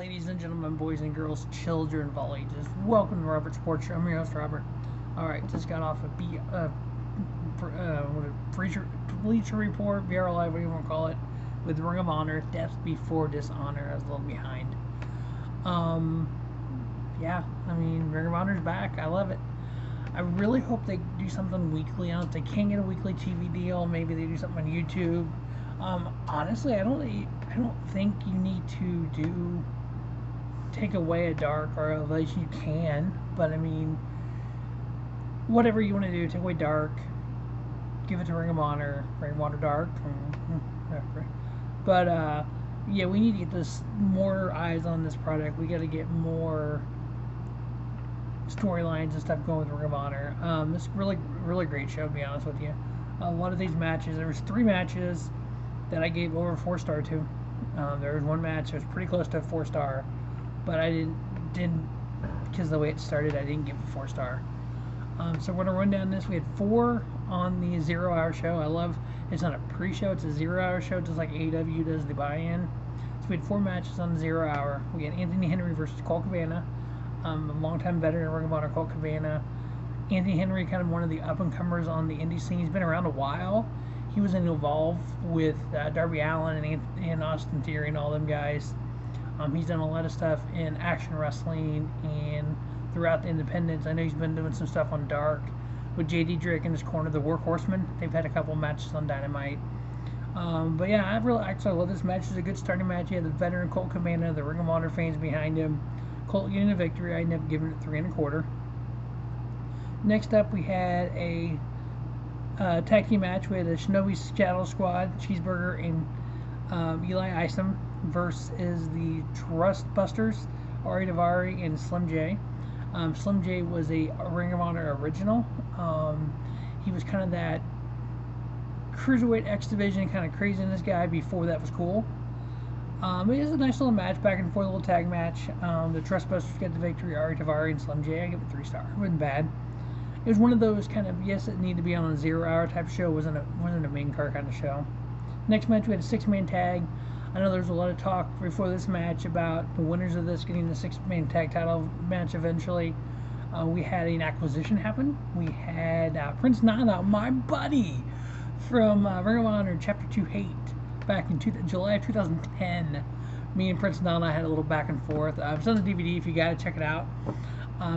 ladies and gentlemen, boys and girls, children of all ages. Welcome to Robert Sports Show. I'm your host, Robert. Alright, just got off a Bleacher Report, BR Live, whatever you want to call it, with Ring of Honor, Death Before Dishonor. I was a little behind. Yeah, I mean, Ring of Honor's back. I love it. I really hope they do something weekly. I don't know if they can get a weekly TV deal. Maybe they do something on YouTube. Honestly, I don't think you need to take away a dark or a Elevation. You can, but I mean, whatever you want to do, take away dark, give it to Ring of Honor Dark. But yeah, we need to get this more eyes on this product. We got to get more storylines and stuff going with Ring of Honor. This really great show, to be honest with you. A lot of these matches, there was 3 matches that I gave over 4-star to. There was one match that was pretty close to a 4-star, but I didn't because the way it started, I didn't give it 4-star. So we're gonna run down this. We had 4 on the 0-hour show. I love it's not a pre-show; it's a 0-hour show, just like AEW does the buy-in. So we had 4 matches on the 0-hour. We had Anthony Henry versus Colt Cabana, a longtime veteran of Ring of Honor, Colt Cabana. Anthony Henry, kind of one of the up-and-comers on the indie scene. He's been around a while. He was involved with Darby Allin and Austin Theory and all them guys. He's done a lot of stuff in action wrestling and throughout the independents. I know he's been doing some stuff on Dark with JD Drake in his corner, the Workhorsemen. They've had a couple matches on Dynamite. But yeah, I love this match. It's a good starting match. You had the veteran Colt Cabana, the Ring of Honor fans behind him. Colt getting a victory. I ended up giving it 3 1/4. Next up, we had a tag team match with the Shinobi Shadow Squad, Cheeseburger and Eli Isom versus the Trustbusters, Daivari and Slim J. Slim J was a Ring of Honor original. He was kind of that cruiserweight X Division kind of craziness guy before that was cool. It was a nice little match, back and forth little tag match. The Trustbusters get the victory, Daivari and Slim J. I give it 3-star. It wasn't bad. It was one of those kind of, yes, it needed to be on a 0-hour type show. It wasn't a main card kind of show. Next match, we had a 6-man tag. I know there's a lot of talk before this match about the winners of this getting the 6-man tag title match eventually. We had an acquisition happen. We had Prince Nana, my buddy, from Ring of Honor Chapter 2 Hate back in July of 2010. Me and Prince Nana had a little back and forth. It's on the DVD if you got to check it out.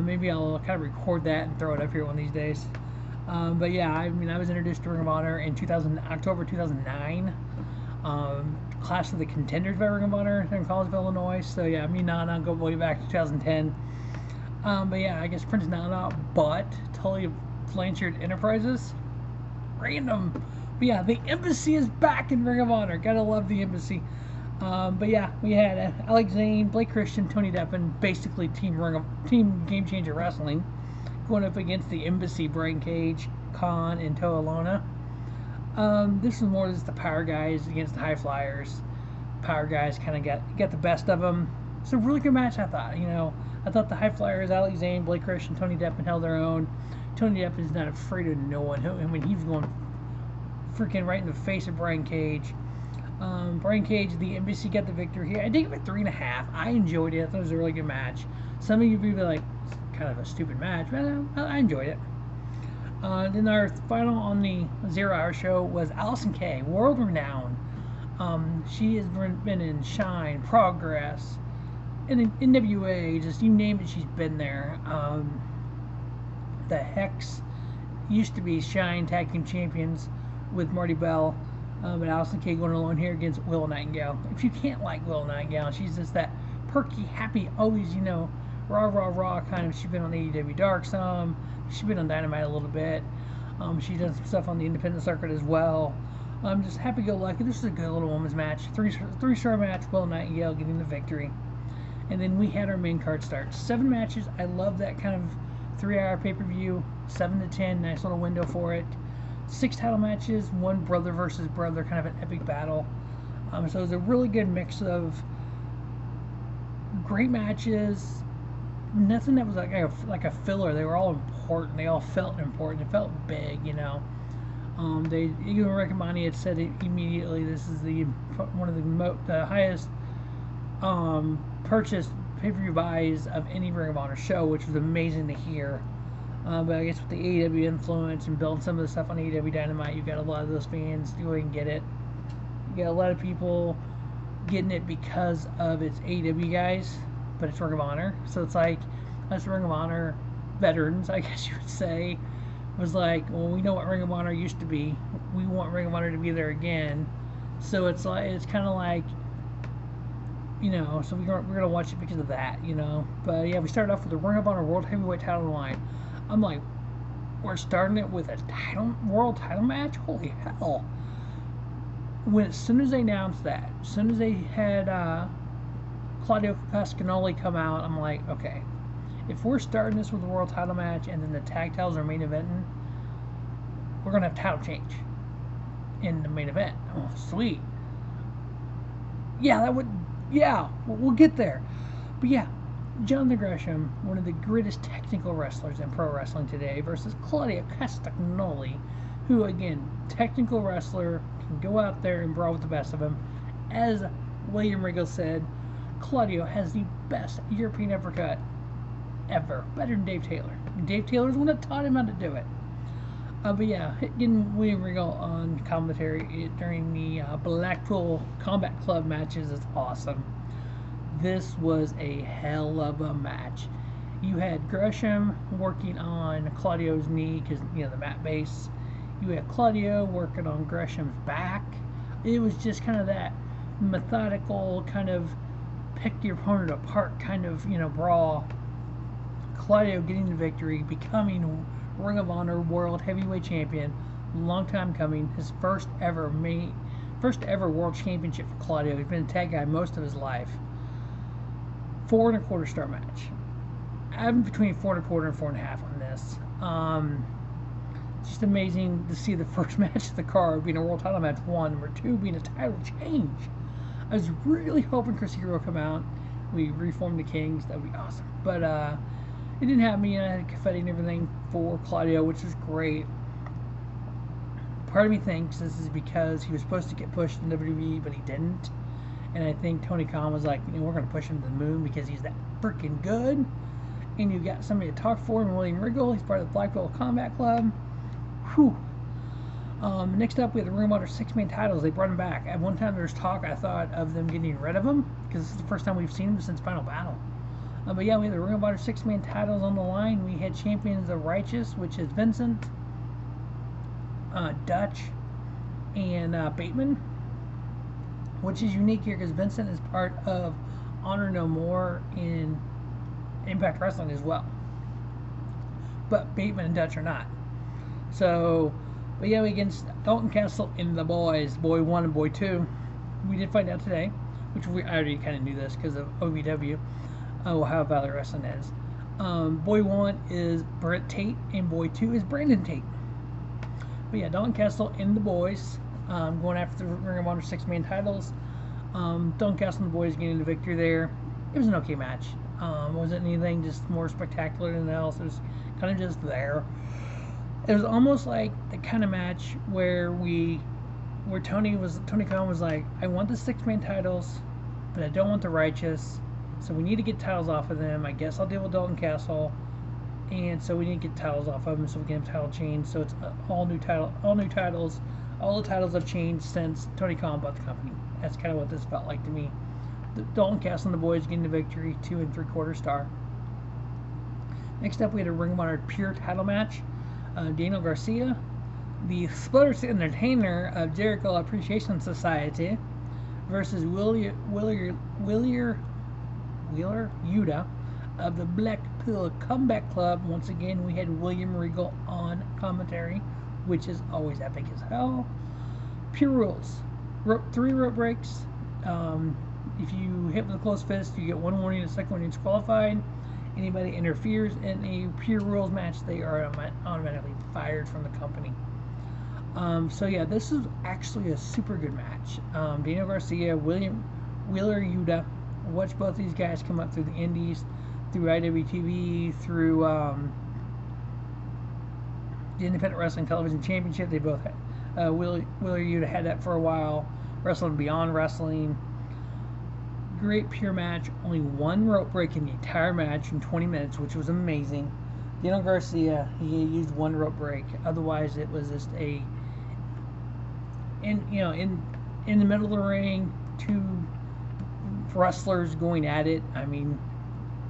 Maybe I'll kind of record that and throw it up here one of these days. But yeah, I mean, I was introduced to Ring of Honor in October 2009. Clash of the Contenders by Ring of Honor in Collegeville, Illinois. So yeah, me and Nana go way back to 2010. But yeah, I guess Prince Nana bought Tully Blanchard Enterprises. Random. But yeah, the Embassy is back in Ring of Honor. Gotta love the Embassy. But yeah, we had Zayne, Blake Christian, Tony Deppen, basically Team Game Changer Wrestling, going up against the Embassy, Brian Cage, Kaun, and Toa Lona. This was more just the Power Guys against the High Flyers. Power Guys kind of got the best of them. It's a really good match, I thought. You know, I thought the High Flyers, Zayne, Blake Christian, Tony Deppen held their own. Tony Deppen is not afraid of no one. I mean, he was going freaking right in the face of Brian Cage. Brian Cage, the Embassy, got the victory here. I did give it 3.5. I enjoyed it. I thought it was a really good match. Some of you would be like, kind of a stupid match, but I enjoyed it. Then our final on the 0-hour show was Allysin Kay, world renowned. She has been in Shine, Progress, in NWA, just you name it, she's been there. The Hex used to be Shine Tag Team Champions with Marty Bell. But Allysin Kay going alone here against Willow Nightingale. If you can't like Willow Nightingale, she's just that perky, happy, always, you know, rah kind of. She's been on the AEW Dark some. She's been on Dynamite a little bit. She's done some stuff on the independent circuit as well. Just happy-go-lucky. This is a good little women's match. 3-star match, Willow Nightingale getting the victory. And then we had our main card start. 7 matches. I love that kind of 3-hour pay-per-view. 7 to 10, nice little window for it. 6 title matches, 1 brother versus brother, kind of an epic battle. So it was a really good mix of great matches. Nothing that was like a filler. They were all important. They all felt important. It felt big, you know. Even Rick and Monty had said it immediately. This is one of the highest purchased pay-per-view buys of any Ring of Honor show, which was amazing to hear. But I guess with the AEW influence and building some of the stuff on AEW Dynamite, you got a lot of those fans go and get it. You got a lot of people getting it because of its AEW guys, but it's Ring of Honor. So it's like us Ring of Honor veterans, I guess you would say, was like, well, we know what Ring of Honor used to be. We want Ring of Honor to be there again. So it's like, it's kind of like, you know, so we're gonna watch it because of that, you know. But yeah, we started off with the Ring of Honor World Heavyweight Title line. I'm like, we're starting it with a world title match? Holy hell! As soon as they announced that, as soon as they had Claudio Castognoli come out, I'm like, okay, if we're starting this with a world title match and then the tag titles are main eventing, we're gonna have title change in the main event. Oh, sweet. Yeah, we'll get there. But yeah, Jonathan Gresham, one of the greatest technical wrestlers in pro wrestling today, versus Claudio Castognoli, who, again, technical wrestler, can go out there and brawl with the best of them. As William Regal said, Claudio has the best European uppercut ever, better than Dave Taylor. Dave Taylor's the one that taught him how to do it. But yeah, getting William Regal on commentary during the Blackpool Combat Club matches is awesome. This was a hell of a match. You had Gresham working on Claudio's knee because, you know, the mat base. You had Claudio working on Gresham's back. It was just kind of that methodical kind of pick your opponent apart kind of, you know, brawl. Claudio getting the victory, becoming Ring of Honor World Heavyweight Champion. Long time coming. His first ever World Championship for Claudio. He's been a tag guy most of his life. 4 1/4 star match. I'm between 4 1/4 and 4 1/2 on this. Just amazing to see the first match of the card being a world title match, 1, number 2 being a title change. I was really hoping Chris Hero would come out. We reformed the Kings. That would be awesome. But it didn't happen. You know, I had confetti and everything for Claudio, which was great. Part of me thinks this is because he was supposed to get pushed in WWE, but he didn't. And I think Tony Khan was like, you know, we're going to push him to the moon because he's that freaking good. And you got somebody to talk for him, William Regal. He's part of the Blackpool Combat Club. Whew. Next up, we have the Ring of Honor 6-man titles. They brought him back. At one time, there was talk, I thought, of them getting rid of him because this is the first time we've seen him since Final Battle. But yeah, we have the Ring of Honor 6-man titles on the line. We had champions of Righteous, which is Vincent, Dutch, and Bateman, which is unique here because Vincent is part of Honor No More in Impact Wrestling as well. But Bateman and Dutch are not. So, but yeah, we against Dalton Castle and the boys, Boy 1 and Boy 2. We did find out today, which I already kind of knew this because of OVW, how Valley Wrestling is. Boy 1 is Brent Tate, and Boy 2 is Brandon Tate. But yeah, Dalton Castle and the boys going after the Ring of Honor 6-man titles. Dalton Castle and the boys getting the victory there. It was an okay match. Wasn't anything just more spectacular than else. It was kind of just there. It was almost like the kind of match where Tony Khan was like, I want the 6-man titles, but I don't want the Righteous, so we need to get titles off of them. I guess I'll deal with Dalton Castle, and so we need to get titles off of them so we can have title change. So it's all new titles. All the titles have changed since Tony Khan bought the company. That's kind of what this felt like to me. Dalton Castle and the boys getting the victory, 2 3/4 star. Next up, we had a Ring of Honor Pure title match. Daniel Garcia, the Splitters Entertainer of Jericho Appreciation Society, versus Wheeler Yuta of the Blackpool Combat Club. Once again, we had William Regal on commentary, which is always epic as hell. Pure rules: 3 rope breaks. If you hit with a closed fist, you get 1 warning. The second one, you're disqualified. Anybody interferes in a Pure Rules match, they are automatically fired from the company. So yeah, this is actually a super good match. Daniel Garcia, Wheeler Yuta. Watch both these guys come up through the Indies, through IWTV, through the Independent Wrestling Television Championship. They both had. Wheeler Yuta had that for a while. Wrestling Beyond Wrestling. Great pure match. Only one rope break in the entire match in 20 minutes, which was amazing. Daniel Garcia, he used one rope break. Otherwise, it was just in the middle of the ring, two wrestlers going at it. I mean,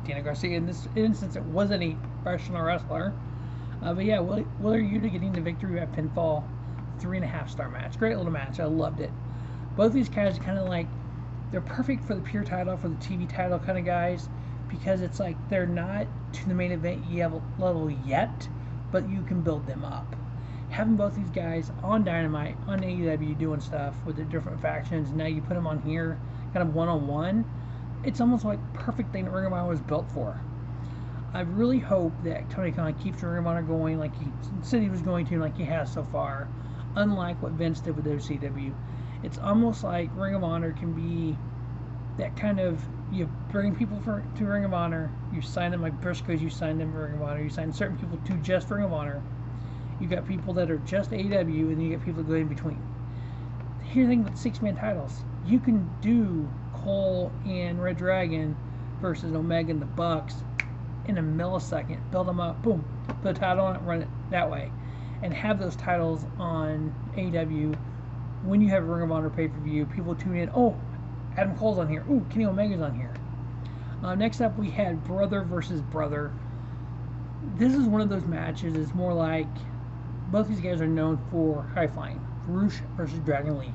Daniel Garcia in this instance, it wasn't a professional wrestler. But yeah, Willow Yuta getting the victory at pinfall. 3.5-star match. Great little match. I loved it. Both these guys are kind of like, they're perfect for the pure title, for the TV title kind of guys, because it's like they're not to the main event level yet, but you can build them up. Having both these guys on Dynamite, on AEW doing stuff with the different factions, now you put them on here, kind of one-on-one, it's almost like perfect thing that Ring of Honor was built for. I really hope that Tony Khan keeps Ring of Honor going like he said he was going to, like he has so far. Unlike what Vince did with WCW, it's almost like Ring of Honor can be that kind of, you bring people to Ring of Honor, you sign them like Briscoes, you sign them to Ring of Honor, you sign certain people to just Ring of Honor. You got people that are just AEW, and then you get people that go in between. Here's the thing with the 6-man titles. You can do Cole and Red Dragon versus Omega and the Bucks in a millisecond. Build them up, boom, put a title on it, run it that way. And have those titles on AEW when you have a Ring of Honor pay-per-view. People tune in, oh, Adam Cole's on here. Ooh, Kenny Omega's on here. Next up, we had brother versus brother. This is one of those matches. It's more like both these guys are known for high flying. Roosh versus Dragon Lee.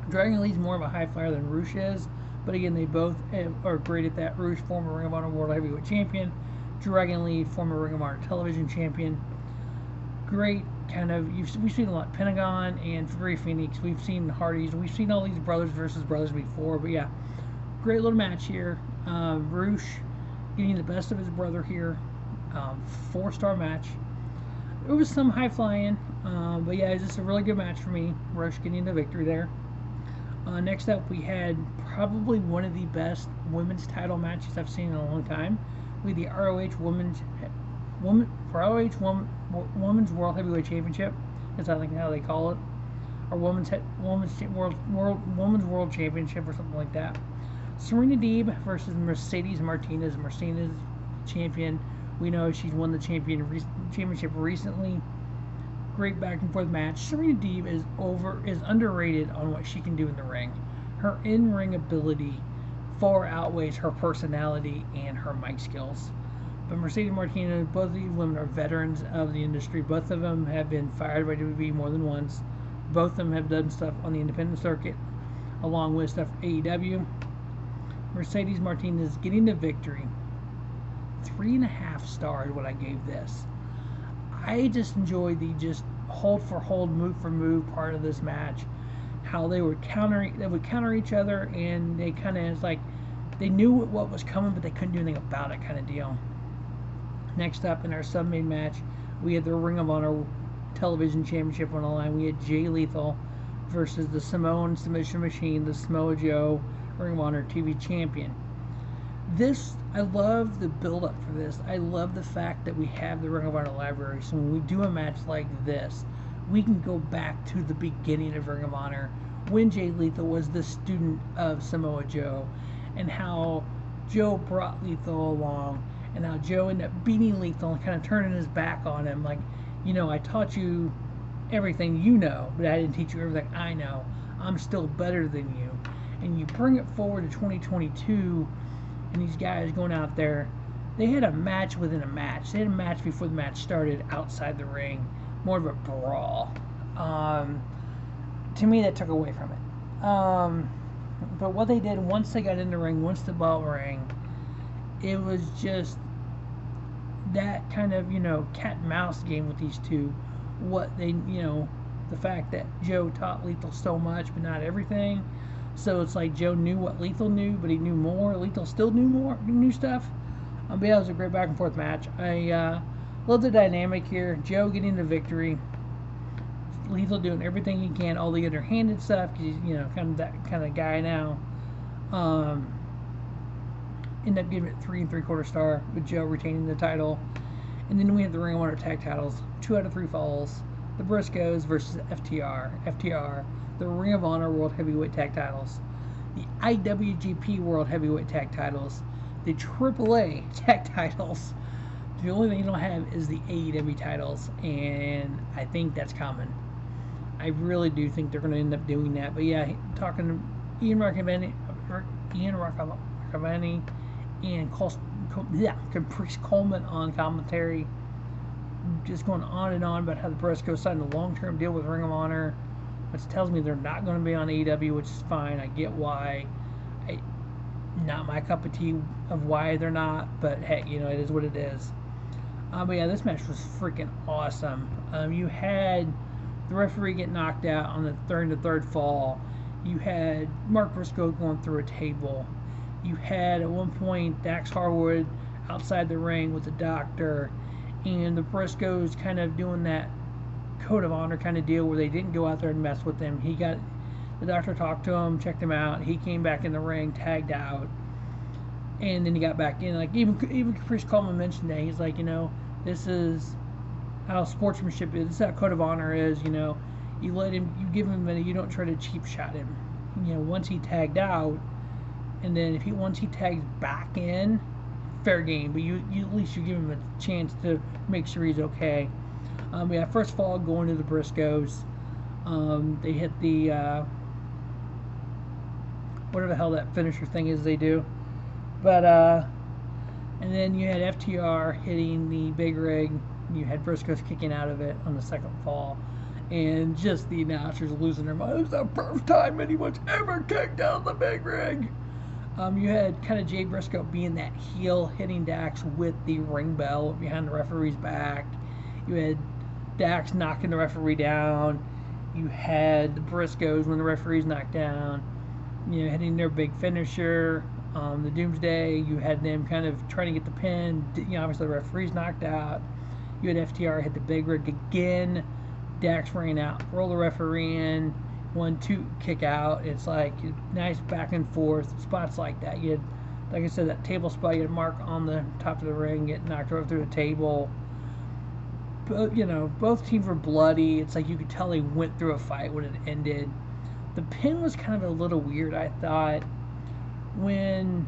Dragon Lee's more of a high flyer than Roosh is, but again, they both are great at that. Roosh, former Ring of Honor World Heavyweight Champion. Dragon Lee, former Ring of Honor Television Champion. Great kind of, we've seen a lot. Pentagon and Fury Phoenix. We've seen Hardys. We've seen all these brothers versus brothers before, but yeah, great little match here. Roosh getting the best of his brother here. 4-star match. It was some high flying, but yeah, it's just a really good match for me. Roosh getting the victory there. Next up, we had probably one of the best women's title matches I've seen in a long time. We had the ROH Women's World Heavyweight Championship. Is I think how they call it, or Women's World Championship or something like that. Serena Deeb versus Mercedes Martínez. Martínez champion. We know she's won the championship recently. Great back and forth match. Serena Deeb is underrated on what she can do in the ring. Her in-ring ability far outweighs her personality and her mic skills. But Mercedes Martínez, both of these women are veterans of the industry. Both of them have been fired by WWE more than once. Both of them have done stuff on the independent circuit, along with stuff for AEW. Mercedes Martínez getting the victory. 3.5 stars what I gave this. I just enjoyed the just hold for hold, move for move part of this match. How they would counter each other, and they kind of, it's like they knew what was coming, but they couldn't do anything about it, kind of deal. Next up in our sub-main match, we had the Ring of Honor Television Championship on the line. We had Jay Lethal versus the Samoan Submission Machine, the Samoa Joe Ring of Honor TV Champion. This, I love the build-up for this. I love the fact that we have the Ring of Honor library. So when we do a match like this, we can go back to the beginning of Ring of Honor when Jay Lethal was the student of Samoa Joe, and how Joe brought Lethal along, and how Joe ended up beating Lethal and kind of turning his back on him. Like, you know, I taught you everything you know, but I didn't teach you everything I know. I'm still better than you. And you bring it forward to 2022, and these guys going out there, they had a match within a match. They had a match before the match started outside the ring, more of a brawl. To me, that took away from it. But what they did once they got in the ring, once the bell rang, it was just that kind of, you know, cat and mouse game with these two. What they, you know, the fact that Joe taught Lethal so much, but not everything. So it's like Joe knew what Lethal knew, but he knew more. Lethal still knew stuff. But yeah, it was a great back and forth match. I love the dynamic here. Joe getting the victory. Lethal doing everything he can, all the underhanded stuff, because he's, you know, kind of that kind of guy now. End up giving it 3 3/4 star with Joe retaining the title. And then we have the Ring of Honor tag titles, 2 out of 3 falls. The Briscoes versus FTR. FTR, the Ring of Honor World Heavyweight Tag Titles. The IWGP World Heavyweight Tag Titles, the AAA Tag Titles. The only thing you don't have is the AEW titles, and I think that's coming. I really do think they're going to end up doing that. But yeah, talking to Ian Marcavani and Caprice Coleman on commentary, just going on and on about how the Briscoes signed a long-term deal with Ring of Honor, which tells me they're not going to be on AEW, which is fine. I get why. Not my cup of tea of why they're not, but hey, you know, it is what it is. But yeah, this match was freaking awesome. You had the referee get knocked out on the third fall. You had Mark Briscoe going through a table. You had at one point Dax Harwood outside the ring with the doctor, and the Briscoes kind of doing that code of honor kind of deal where they didn't go out there and mess with him. The doctor talked to him, checked him out. He came back in the ring, tagged out, and then he got back in. Like even Caprice Coleman mentioned that. He's like, you know, this is how sportsmanship is. This is how code of honor is. You know, you give him a minute. You don't try to cheap shot him. You know, once he tagged out, and then once he tags back in, fair game. But you at least you give him a chance to make sure he's okay. Yeah, first of all, going to the Briscoes, they hit the whatever the hell that finisher thing is they do. But, and then you had FTR hitting the big rig. You had Briscoes kicking out of it on the second fall. And just the announcers losing their minds. It's the first time anyone's ever kicked out of the big rig. You had kind of Jay Briscoe being that heel, hitting Dax with the ring bell behind the referee's back. You had Dax knocking the referee down. You had the Briscoes when the referee's knocked down, you know, hitting their big finisher, the Doomsday. You had them kind of trying to get the pin. You know, obviously the referee's knocked out. You had FTR hit the big rig again. Dax ran out, roll the referee in, 1-2 kick out. It's like nice back and forth spots like that. You had, like I said, that table spot. You had Mark on the top of the ring get knocked over through the table. But, you know, both teams were bloody. It's like you could tell they went through a fight when it ended. The pin was kind of a little weird, I thought, when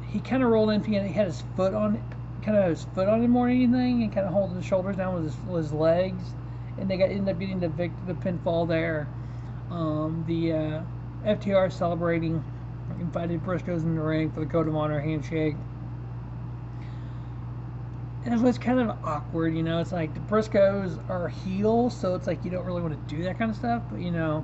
he kind of rolled in. He had his foot on, him more than anything, and kind of holding his shoulders down with his legs, and they ended up getting the pinfall there. The FTR celebrating, invited Briscoes in the ring for the Code of Honor handshake. It was kind of awkward, you know. It's like the Briscoes are heels, so it's like you don't really want to do that kind of stuff. But, you know,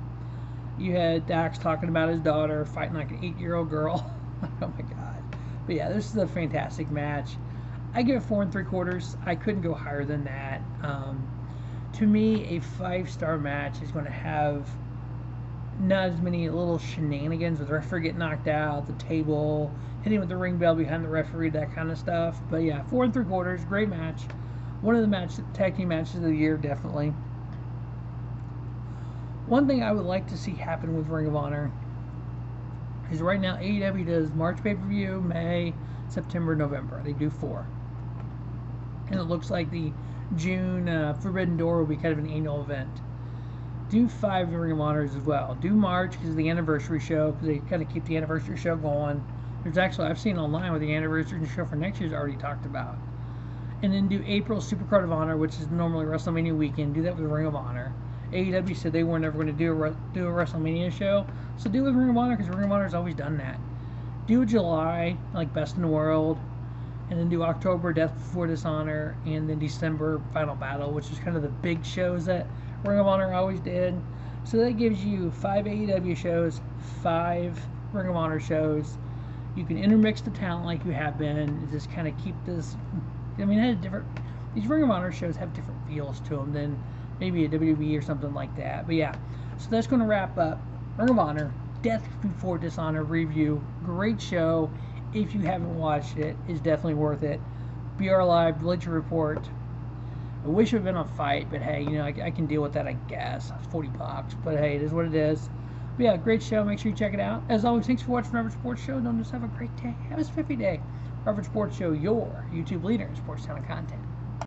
you had Dax talking about his daughter fighting like an 8-year-old girl. Oh my god. But yeah, this is a fantastic match. I give it 4 3/4. I couldn't go higher than that. To me, a 5-star match is going to have not as many little shenanigans with the referee getting knocked out, the table, hitting with the ring bell behind the referee, that kind of stuff. But yeah, 4 3/4, great match. One of the tag team matches of the year, definitely. One thing I would like to see happen with Ring of Honor is right now AEW does March pay-per-view, May, September, November. They do 4. And it looks like the June Forbidden Door will be kind of an annual event. Do 5 Ring of Honors as well. Do March because of the anniversary show, because they kind of keep the anniversary show going. There's actually, I've seen online where the anniversary show for next year's already talked about. And then do April Supercard of Honor, which is normally WrestleMania weekend. Do that with Ring of Honor. AEW said they weren't ever going to do a WrestleMania show, so do it with Ring of Honor because Ring of Honor has always done that. Do July, like Best in the World, and then do October Death Before Dishonor, and then December Final Battle, which is kind of the big shows that Ring of Honor always did. So that gives you 5 AEW shows, 5 Ring of Honor shows. You can intermix the talent like you have been, and just kind of keep this. I mean, these Ring of Honor shows have different feels to them than maybe a WWE or something like that. But yeah, so that's going to wrap up Ring of Honor Death Before Dishonor review. Great show. If you haven't watched it, it's definitely worth it. BR Live, Bleacher Report. I wish it would have been a fight, but hey, you know, I can deal with that, I guess. $40, but hey, it is what it is. But yeah, great show. Make sure you check it out. As always, thanks for watching Robert Sports Show. Don't just have a great day. Have a spiffy day. Robert Sports Show, your YouTube leader in sports talent content.